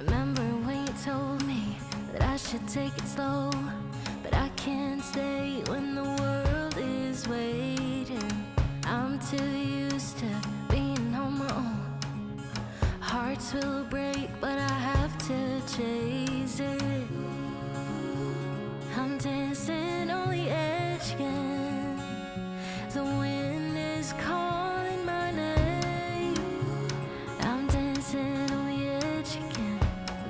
Remember when you told me that I should take it slow, but I can't stay when the world is waiting. I'm too used to being on my own. Hearts will break, but I have to chase it. I'm dancing on the edge again. The wind is calling my name. I'm dancing on the edge again.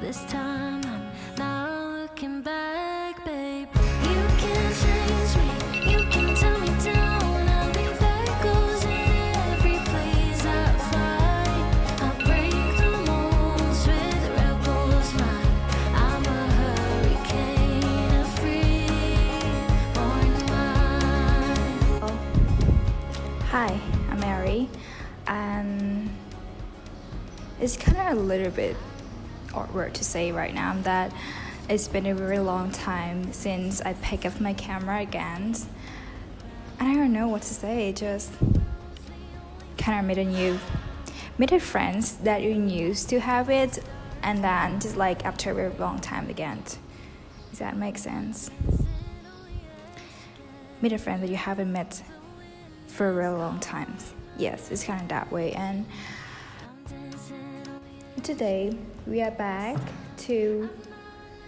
This time I'm not looking back, babe. You can change me, you can tell me down. I'll leave echoes in every place I find. I'll break the molds with rebels mind. I'm a hurricane, a free-born mind. Hi, I'm Mary, and it's kind of a little bit awkward to say right now that it's been a very long time since I picked up my camera again, and I don't know what to say. Just kind of made a friends that you used to have it, and then just like after a very long time again. Does that make sense? Meet a friend that you haven't met for a really long time. Yes, it's kind of that way. And today we are back to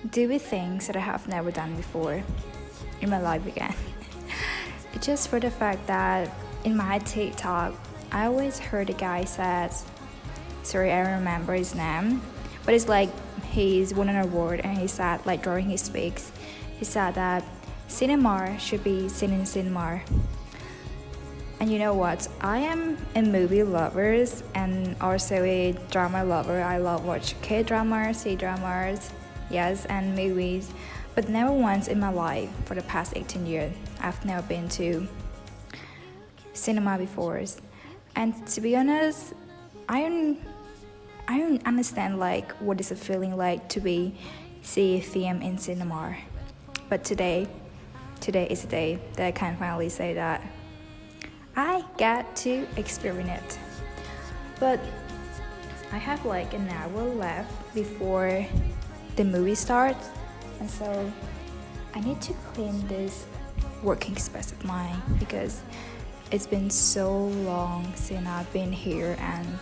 do things that I have never done before in my life again. It's just for the fact that in my TikTok, I always heard a guy said, sorry, I don't remember his name, but it's like he's won an award and he said, like during his speaks, he said that cinema should be seen in cinema. And you know what? I am a movie lover and also a drama lover. I love watch K-dramas, C-dramas, yes, and movies. But never once in my life for the past 18 years, I've never been to cinema before. And to be honest, I don't understand like what is it feeling like to see a film in cinema. But today is the day that I can finally say that I got to experience it. But I have like an hour left before the movie starts, and so I need to clean this working space of mine because it's been so long since I've been here and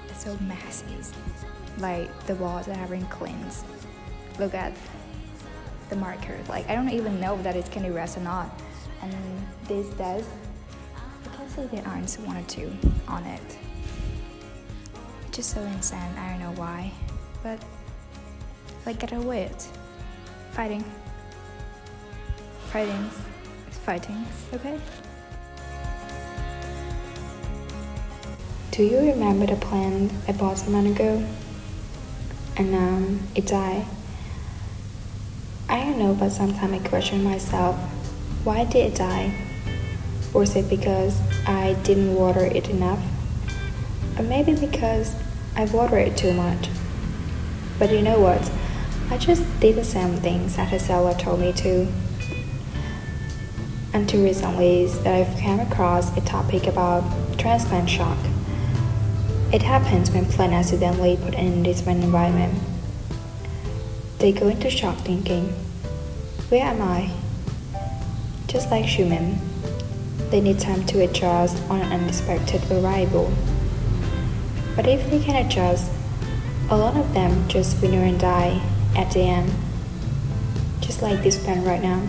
it's so messy. Like the walls I haven't cleaned. Look at the marker. Like I don't even know that it's can erase or not. And this desk, I can see there aren't one or two on it. It's just so insane. I don't know why, but like get away it. Fighting, okay? Do you remember the plant I bought some month ago? And it died. I don't know, but sometimes I question myself, why did it die? Was it because I didn't water it enough? Or maybe because I watered it too much? But you know what? I just did the same things that Hasela told me to. Until recently that I've come across a topic about transplant shock. It happens when plants accidentally put in a different environment. They go into shock thinking, where am I? Just like humans, they need time to adjust on an unexpected arrival. But if they can adjust, a lot of them just wither and die at the end. Just like this plant right now.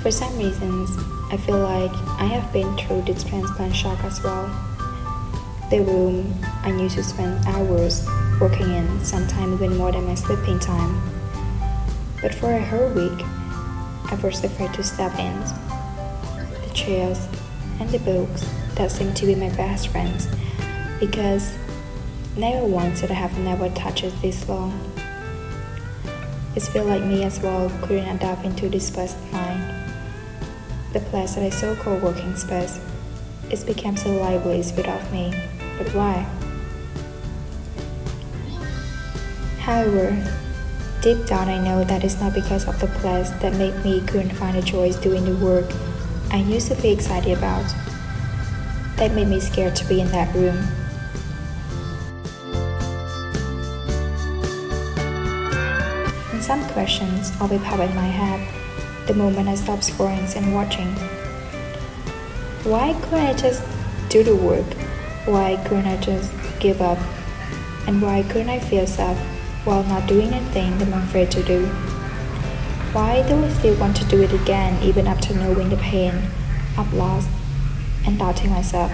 For some reasons, I feel like I have been through this transplant shock as well. The room I used to spend hours working in, sometimes even more than my sleeping time. But for a whole week, I was afraid to step in. The chairs and the books that seemed to be my best friends, because never once did I have never touched it this long. It felt like me as well couldn't adapt into this space of mine. The place that I so-called working space, it became so lively without me. But why? However, deep down I know that it's not because of the place that made me couldn't find a joy doing the work I used to be excited about. That made me scared to be in that room. And some questions always pop in my head the moment I stop scrolling and watching. Why couldn't I just do the work? Why couldn't I just give up? And why couldn't I feel sad while not doing anything that I'm afraid to do? Why do I still want to do it again even after knowing the pain I've lost and doubting myself?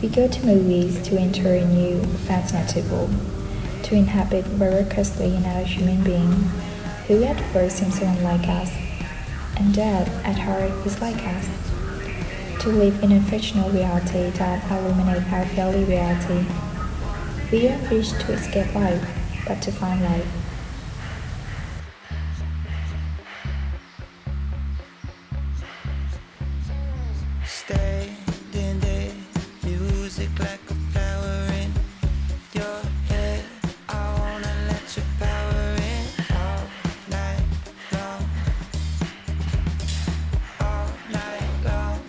We go to movies to enter a new fascinating world, to inhabit miraculously another human being who at first seems so unlike us, and that at heart is like us. To live in a fictional reality that illuminates our daily reality. We don't wish to escape life, but to find life. Standing there, music like a flower in your head. I wanna let your power in all night long, all night long.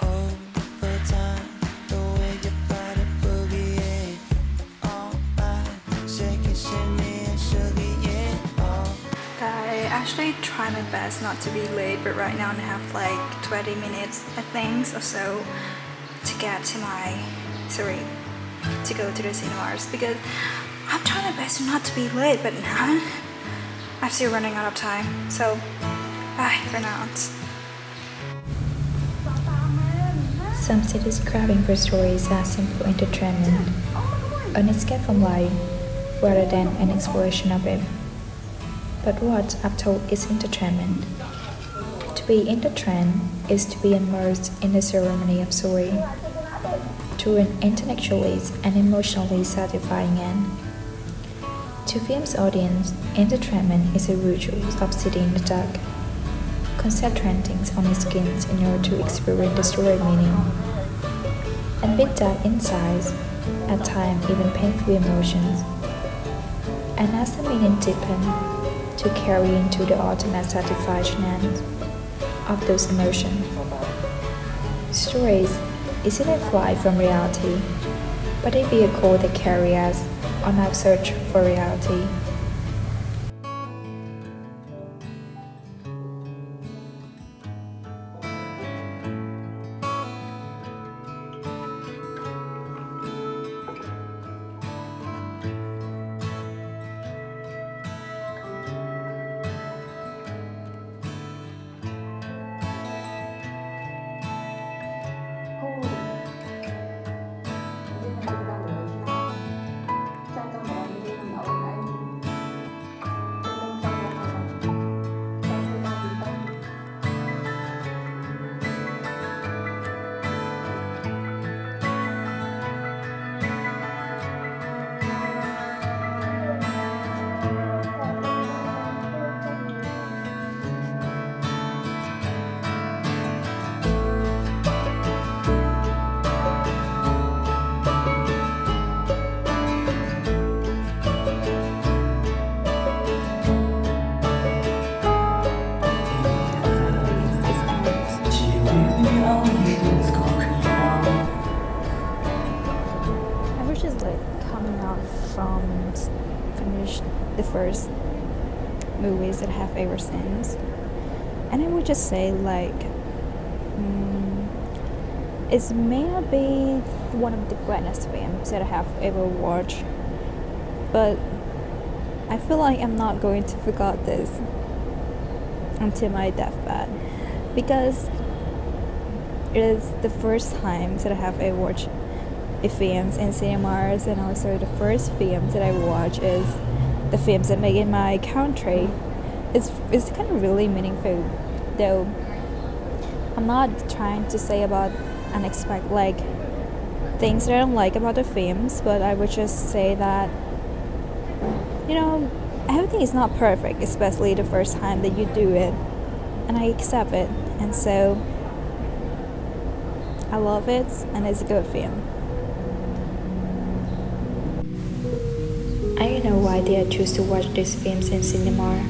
Over time, the way your body boogie all night, shaking, shimmy and sugar, yeah. I actually try my best not to be late, but right now I have like 20 minutes, I think, or so to get to to go to the cinemas, because I'm trying my best not to be late, but now I'm still running out of time. So, bye for now. Some cities craving for stories as simple entertainment, an escape from life, rather than an exploration of it. But what, after all, is entertainment? To be entertained is to be immersed in the ceremony of story, to an intellectually and emotionally satisfying end. To film's audience, entertainment is a ritual of sitting in the dark, concentrating on its skins in order to experience the story meaning. And with that insights, at times even painful emotions. And as the meaning deepens, to carry into the ultimate satisfaction end of those emotions. Stories isn't a flight from reality, but a vehicle that carries us on our search for reality. the first movies that I have ever seen. And I would just say like it may not be one of the greatest films that I have ever watched, but I feel like I'm not going to forget this until my deathbed, because it is the first time that I have ever watched a films in cinemas, and also the first films that I watch is the films that make in my country. It's kind of really meaningful, though I'm not trying to say about unexpected like things that I don't like about the films, but I would just say that, you know, everything is not perfect, especially the first time that you do it, and I accept it, and so I love it, and it's a good film. I don't know why did I choose to watch these films in cinema.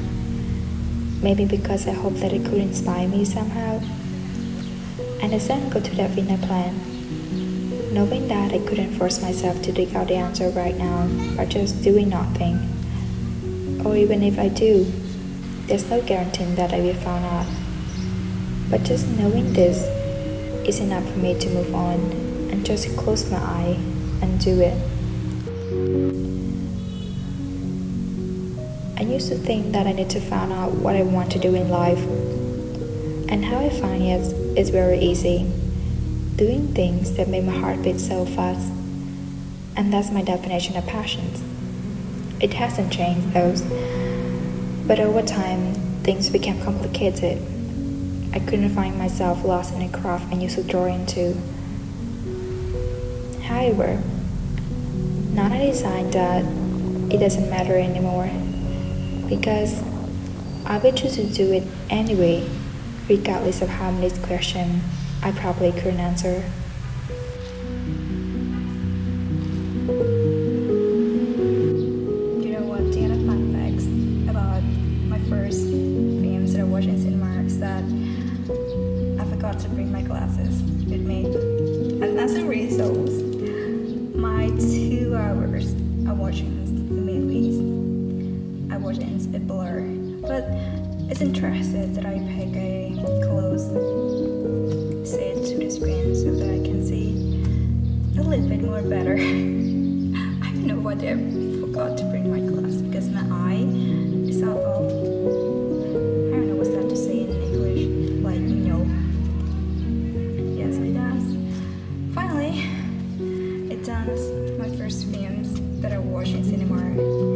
Maybe because I hope that it could inspire me somehow. And I didn't go to that dinner plan, knowing that I couldn't force myself to dig out the answer right now by just doing nothing. Or even if I do, there's no guarantee that I will find out. But just knowing this is enough for me to move on and just close my eye and do it. I used to think that I need to find out what I want to do in life. And how I find it is very easy. Doing things that make my heart beat so fast. And that's my definition of passions. It hasn't changed though. But over time, things became complicated. I couldn't find myself lost in a craft I used to draw into. However, now I decided that it doesn't matter anymore, because I will choose to do it anyway, regardless of how many questions I probably couldn't answer. You know what? The other fun facts about my first films that I watched in cinema is that I forgot to bring my glasses with me, and as a result, my 2 hours of watching the movies, I watched it in a blur. But it's interesting that I pick a close seat to the screen so that I can see a little bit more better. I don't know why I forgot to bring my glasses, because my eye is all off. I don't know what's that to say in English, like, you know. Yes, it does. Finally, it done my first films that I watched in cinema.